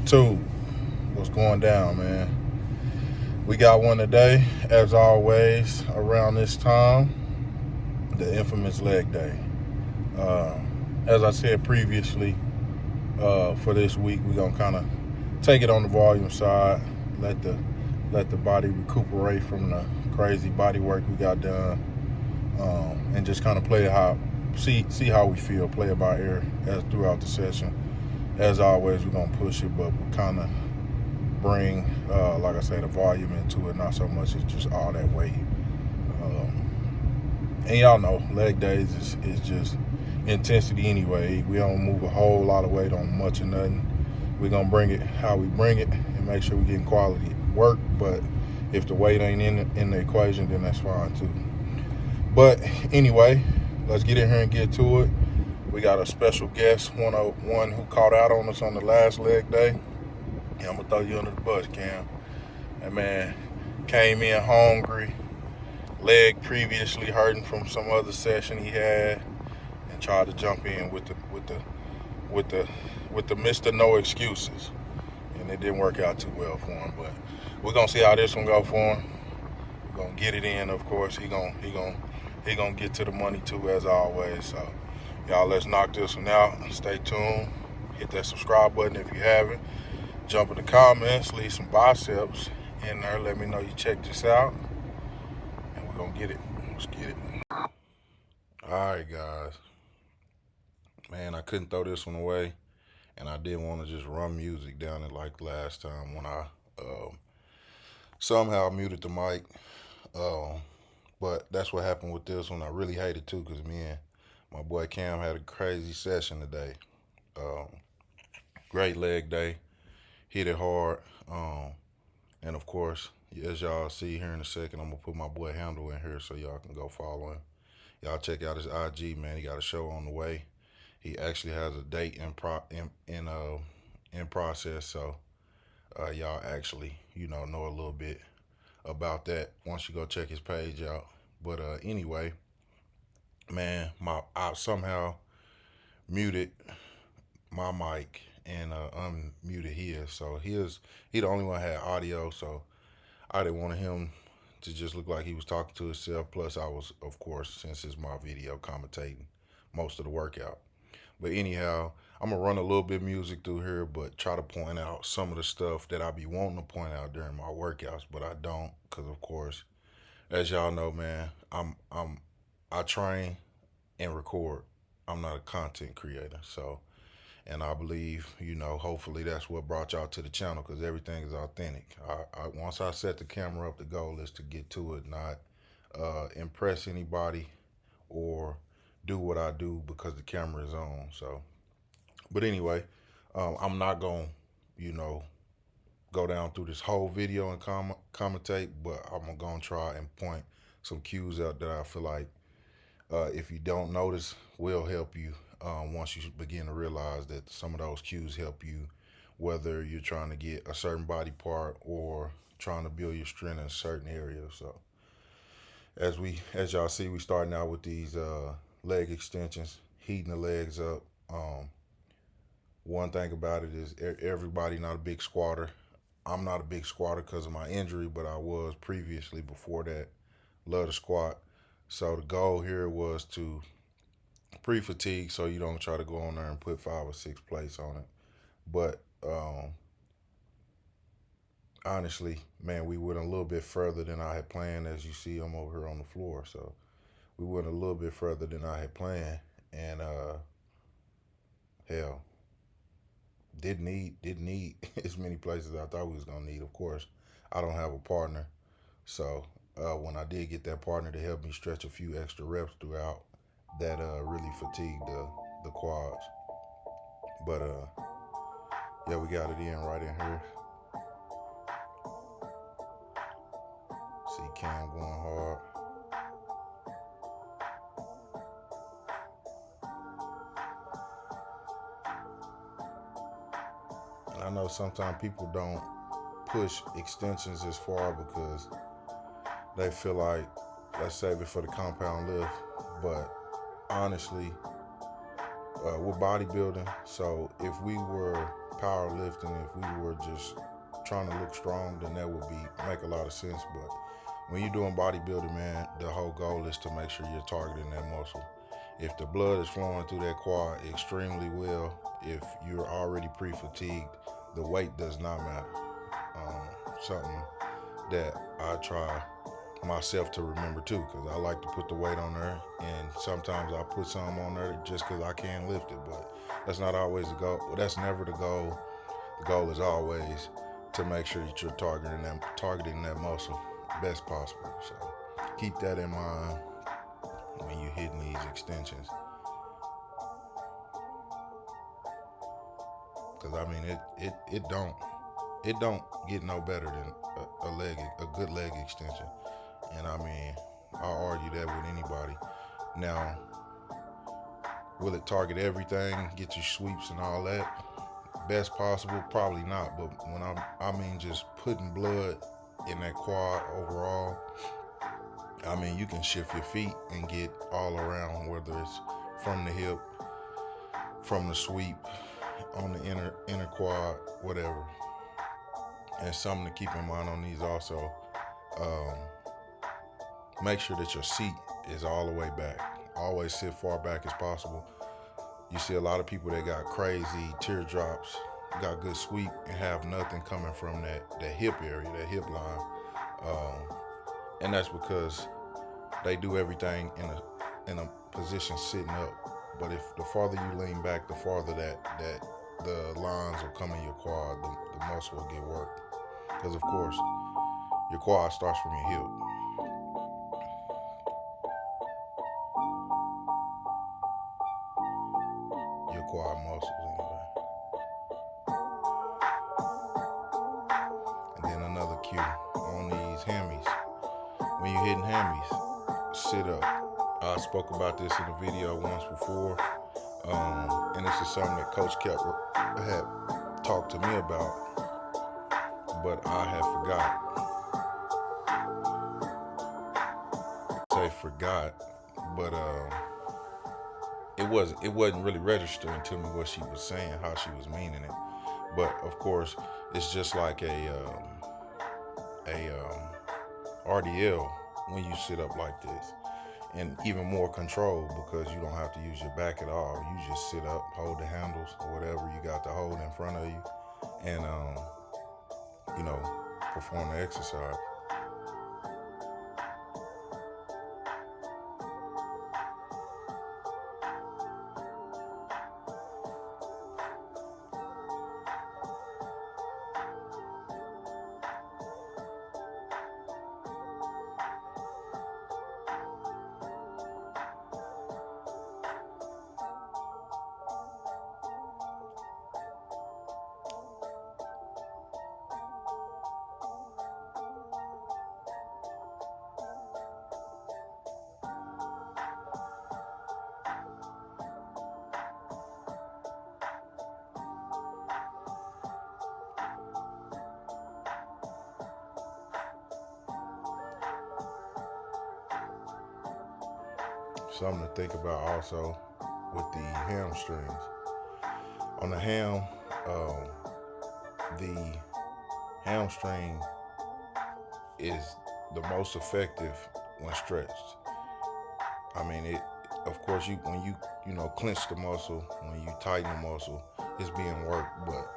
Two, what's going down, man? We got one today, as always, around this time, the infamous leg day. Uh, as I said previously, for this week, we're gonna kind of take it on the volume side, let the let the body recuperate from the crazy body work we got done, and just kind of play it how see how we feel, play it by ear as throughout the session. As always, we're gonna push it, but we kind of bring, like I say, the volume into it, not so much as just all that weight. And y'all know, leg days is just intensity anyway. We don't move a whole lot of weight on much or nothing. We're gonna bring it how we bring it and make sure we're getting quality work. But if the weight ain't in the equation, then that's fine too. But anyway, let's get in here and get to it. We got a special guest, one who caught out on us on the last leg day. Yeah, I'm gonna throw you under the bus, Cam. That man came in hungry, leg previously hurting from some other session he had, and tried to jump in with the with the Mr. No Excuses, and it didn't work out too well for him. But we're gonna see how this one go for him. We're gonna get it in, of course. He gonna get to the money too, as always. So y'all, let's knock this one out. Stay tuned. Hit that subscribe button if you haven't. Jump in the comments, leave some biceps in there. Let me know you check this out, and we're gonna get it. Let's get it. All right, guys. Man, I couldn't throw this one away, and I didn't want to just run music down it like last time when I somehow muted the mic. But that's what happened with this one. I really hate it too, because me and my boy Cam had a crazy session today. Um, Great leg day. Hit it hard. And of course, as y'all see here in a second, I'm gonna put my boy Handle in here so y'all can go follow him. Y'all check out his IG, man. He got a show on the way. He actually has a date in process, so y'all actually know a little bit about that once you go check his page out. But anyway, man, I somehow muted my mic and unmuted his, so he the only one that had audio, so I didn't want him to just look like he was talking to himself. Plus, I was, of course, since it's my video, commentating most of the workout. But anyhow, I'm gonna run a little bit of music through here, but try to point out some of the stuff that I be wanting to point out during my workouts, but I don't, cause of course, as y'all know, man, I train and record. I'm not a content creator, so. And I believe, hopefully that's what brought y'all to the channel, because everything is authentic. Once I set the camera up, the goal is to get to it, not impress anybody or do what I do because the camera is on. So, but anyway, I'm not going to, go down through this whole video and commentate, but I'm going to try and point some cues out that I feel like, if you don't notice, will help you once you begin to realize that some of those cues help you, whether you're trying to get a certain body part or trying to build your strength in a certain area. So as y'all see, we starting out with these leg extensions, heating the legs up. One thing about it is everybody not a big squatter. I'm not a big squatter because of my injury, but I was previously before that. Love to squat. So the goal here was to pre-fatigue, so you don't try to go on there and put 5 or 6 plates on it. But honestly, man, we went a little bit further than I had planned. As you see, I'm over here on the floor, so we went a little bit further than I had planned, and hell, didn't need as many places as I thought we was gonna need. Of course, I don't have a partner, so when I did get that partner to help me stretch a few extra reps throughout, that really fatigued the quads. But yeah, we got it in right in here. See Cam going hard. And I know sometimes people don't push extensions as far because they feel like, let's save it for the compound lift. But honestly, we're bodybuilding, so if we were powerlifting, if we were just trying to look strong, then that would make a lot of sense. But when you're doing bodybuilding, man, the whole goal is to make sure you're targeting that muscle. If the blood is flowing through that quad extremely well, if you're already pre-fatigued, the weight does not matter. Something that I try myself to remember too, because I like to put the weight on there, and sometimes I put some on there just because I can't lift it. But that's not always the goal. Well, that's never the goal. The goal is always to make sure that you're targeting that muscle best possible. So keep that in mind when you're hitting these extensions. Because I mean, it don't get no better than a good leg extension. And I mean, I'll argue that with anybody. Now, will it target everything, get you sweeps and all that? Best possible, probably not. But when I mean just putting blood in that quad overall, I mean you can shift your feet and get all around, whether it's from the hip, from the sweep, on the inner quad, whatever. And something to keep in mind on these also, make sure that your seat is all the way back. Always sit far back as possible. You see a lot of people that got crazy teardrops, got good sweep, and have nothing coming from that hip area, that hip line. And that's because they do everything in a position sitting up. But if the farther you lean back, the farther that the lines will come in your quad, the muscle will get worked. Because of course, your quad starts from your hip. Your quad muscles anyway. And then another cue on these hammies. When you're hitting hammies, sit up. I spoke about this in a video once before, and this is something that Coach Kepler had talked to me about, but I had forgot. But it wasn't really registering to me what she was saying, how she was meaning it. But of course, it's just like a RDL when you sit up like this, and even more control because you don't have to use your back at all. You just sit up, hold the handles or whatever you got to hold in front of you, and perform the exercise. Something to think about also with the hamstrings. On the the hamstring is the most effective when stretched. I mean, of course, when you clench the muscle, when you tighten the muscle, it's being worked. But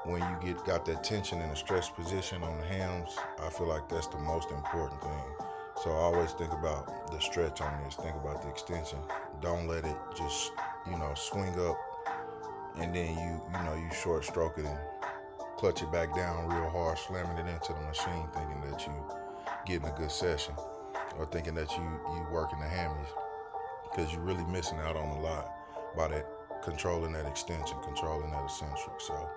when you got that tension in a stretched position on the hams, I feel like that's the most important thing. So I always think about the stretch on this. Think about the extension. Don't let it just swing up and then you short stroke it and clutch it back down real hard, slamming it into the machine, thinking that you getting a good session, or thinking that you working the hammies, because you're really missing out on a lot by that controlling that extension, controlling that eccentric. So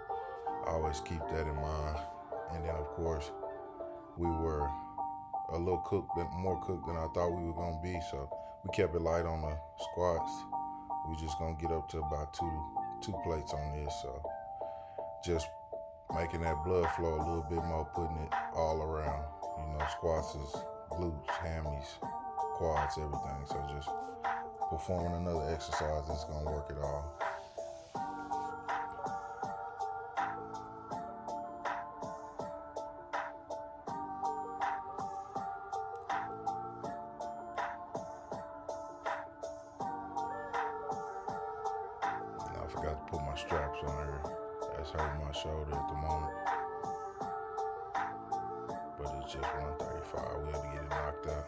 I always keep that in mind. And then of course we were a little more cooked than I thought we were gonna be, so we kept it light on the squats. We just gonna get up to about two plates on this, so just making that blood flow a little bit more, putting it all around. Squats is glutes, hammies, quads, everything. So just performing another exercise that's gonna work it all. have to put my straps on here. That's hurting my shoulder at the moment. But it's just 135. We have to get it knocked out.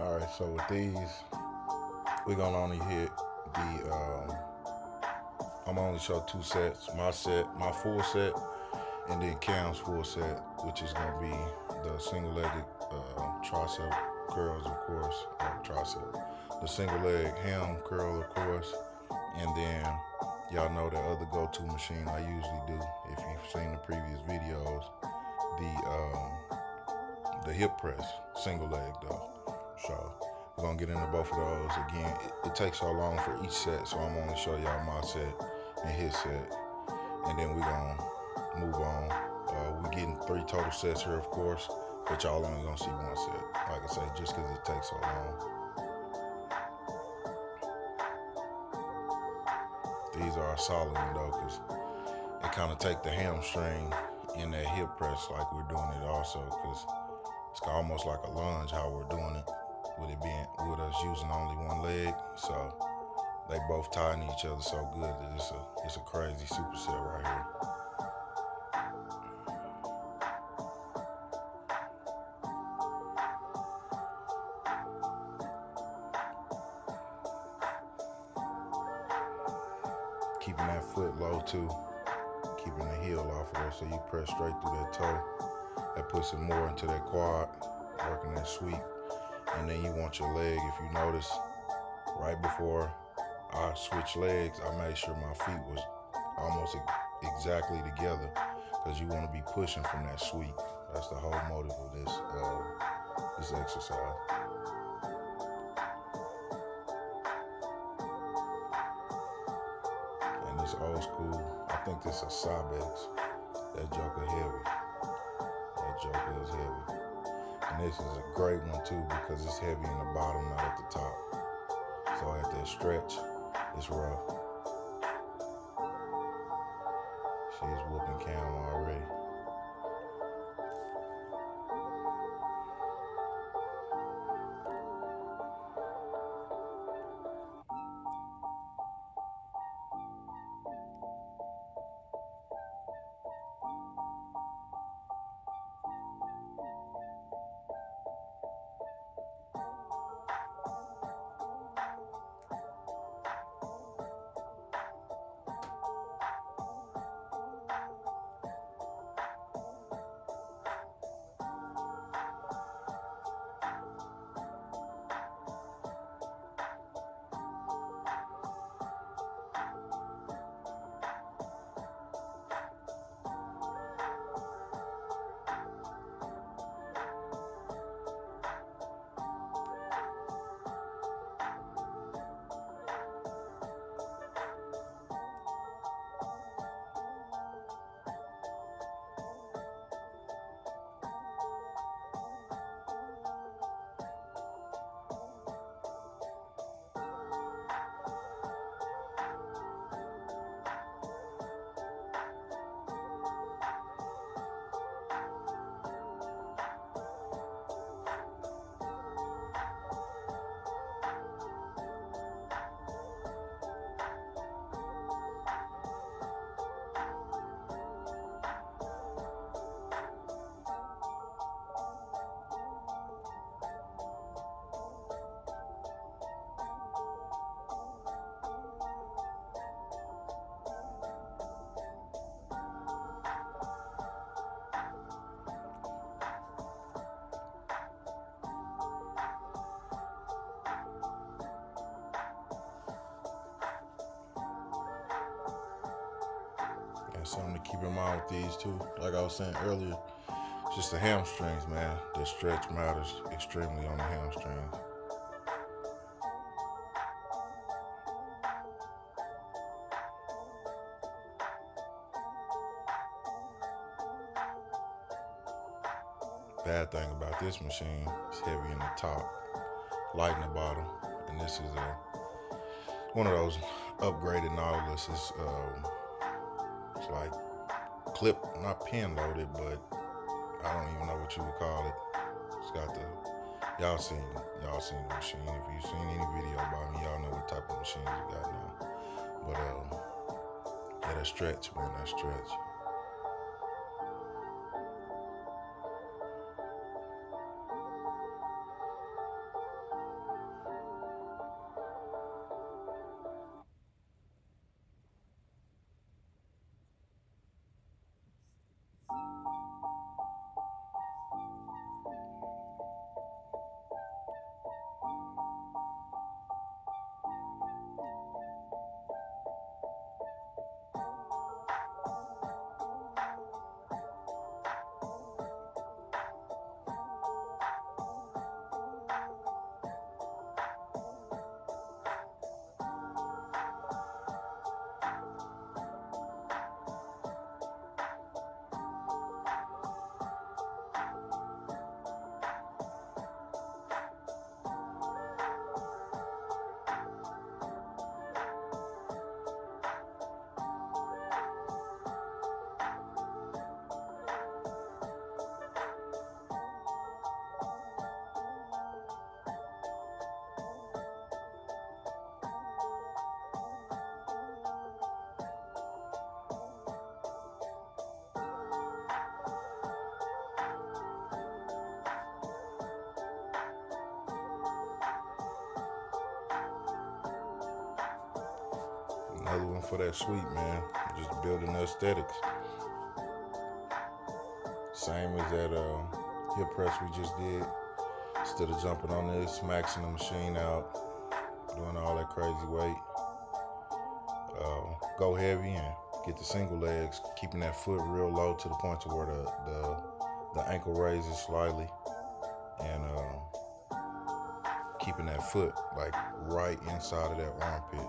Alright, so with these, we're gonna only hit the I'm gonna only show 2 sets. My full set, and then Cam's full set, which is gonna be the single-legged tricep curls, of course, or tricep. The single-leg ham curl, of course, and then y'all know the other go-to machine I usually do. If you've seen the previous videos, the hip press, single leg though. So we're gonna get into both of those. Again, it takes so long for each set, so I'm only show y'all my set and his set, and then we're gonna move on. We're getting 3 total sets here, of course, but y'all only gonna see 1 set. Like I say, just because it takes so long. These are a solid one though, because it kind of take the hamstring in that hip press like we're doing it also, because it's almost like a lunge how we're doing it, with us using only 1 leg. So they both tie into each other so good that it's a crazy superset right here. Keeping that foot low too, keeping the heel off of there, so you press straight through that toe. That puts it more into that quad, working that sweep. And then you want your leg, if you notice, right before I switched legs, I made sure my feet was almost exactly together, because you want to be pushing from that sweep. That's the whole motive of this exercise. And it's old school. I think this is Cybex. That joker heavy. That joker is heavy. And this is a great one too, because it's heavy in the bottom, not at the top. So at that stretch, it's rough. She's whooping Cam already. And something to keep in mind with these too, like I was saying earlier, just the hamstrings, man. The stretch matters extremely on the hamstrings. Bad thing about this machine, it's heavy in the top, light in the bottom, and this is one of those upgraded Nautiluses. It's like clip, not pin loaded, but I don't even know what you would call it. It's got the y'all seen the machine. If you've seen any video about me, y'all know what type of machines it got now. But yeah, that stretch, man, that stretch. Another one for that sweep, man. Just building the aesthetics. Same as that hip press we just did. Instead of jumping on this, maxing the machine out, doing all that crazy weight, go heavy and get the single legs, keeping that foot real low to the point to where the ankle raises slightly, and keeping that foot like right inside of that armpit.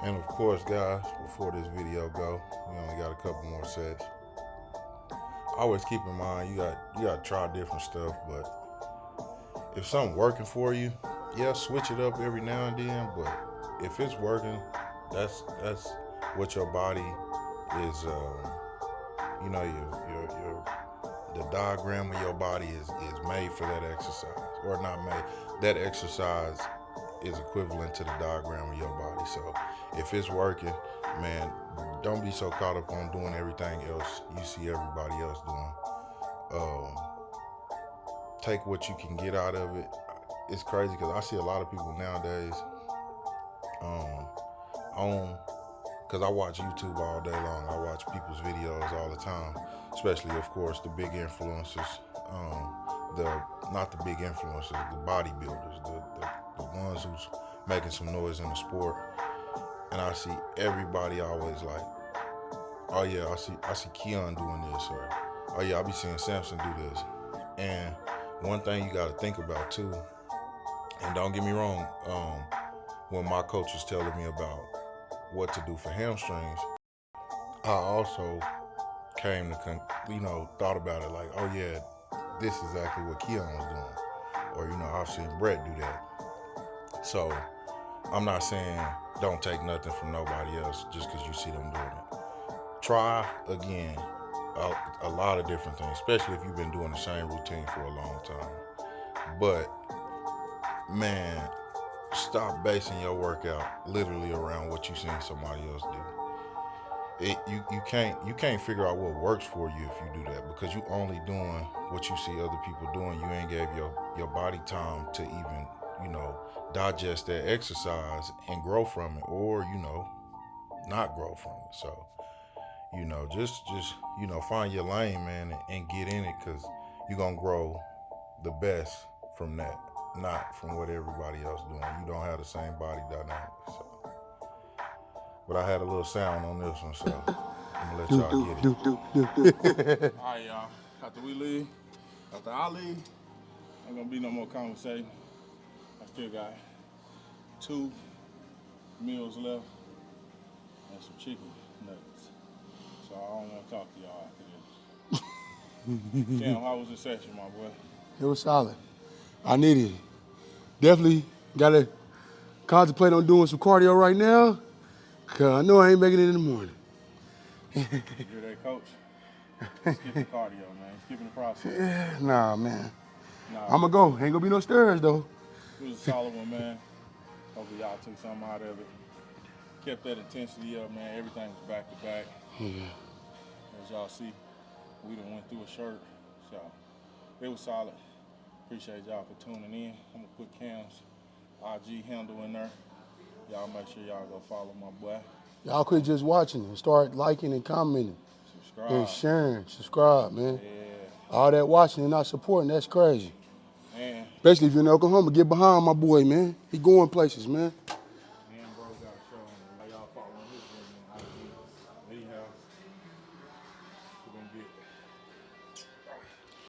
And of course, guys, before this video go, we only got a couple more sets. Always keep in mind you got to try different stuff, but if something working for you, yeah, switch it up every now and then. But if it's working, that's what your body is, you know, your the diagram of your body is made for that exercise, or not made. That exercise is equivalent to the diagram of your body. So if it's working, man, don't be so caught up on doing everything else you see everybody else doing. Um, Take what you can get out of it. It's crazy because I see a lot of people nowadays um, on, because I watch YouTube all day long. I watch people's videos all the time, especially, of course, the big influencers. The Not the big influencers, the bodybuilders, the ones who's making some noise in the sport. And I see everybody always like, oh yeah, I see Keon doing this, or oh yeah, I be seeing Samson do this. And one thing you got to think about too, and don't get me wrong, when my coach was telling me about what to do for hamstrings, I also came to thought about it like, oh yeah, this is exactly what Keon was doing, or I've seen Brett do that. So I'm not saying don't take nothing from nobody else just because you see them doing it. Try again a lot of different things, especially if you've been doing the same routine for a long time. But man, stop basing your workout literally around what you seen somebody else do. You can't figure out what works for you if you do that, because you only doing what you see other people doing. You ain't gave your body time to even digest that exercise and grow from it, or not grow from it. So just find your lane, man, and get in it, because you're gonna grow the best from that, not from what everybody else doing. You don't have the same body dynamic. So. But I had a little sound on this one, so I'm gonna let y'all get it. All right, y'all. After we leave, after I leave, ain't gonna be no more conversation. I still got 2 meals left and some chicken nuggets. So I don't want to talk to y'all after this. Cam, how was the session, my boy? It was solid. I needed it. Definitely gotta contemplate on doing some cardio right now, cause I know I ain't making it in the morning. You hear that, coach? Skip the cardio, man. Skipping the process. Nah, man. I'ma go. Ain't gonna be no stairs though. It was a solid one, man. Hopefully y'all took something out of it. Kept that intensity up, man. Everything was back to back. As y'all see, we done went through a shirt. So it was solid. Appreciate y'all for tuning in. I'm gonna put Cam's IG handle in there. Y'all make sure y'all go follow my boy. Y'all quit just watching and start liking and commenting Subscribe. and sharing. Subscribe, man. Yeah. All that watching and not supporting, that's crazy. Man. Especially if you're in Oklahoma, get behind my boy, man. He going places, man. Man, bro got a show on. Y'all following his IG. Anyhow.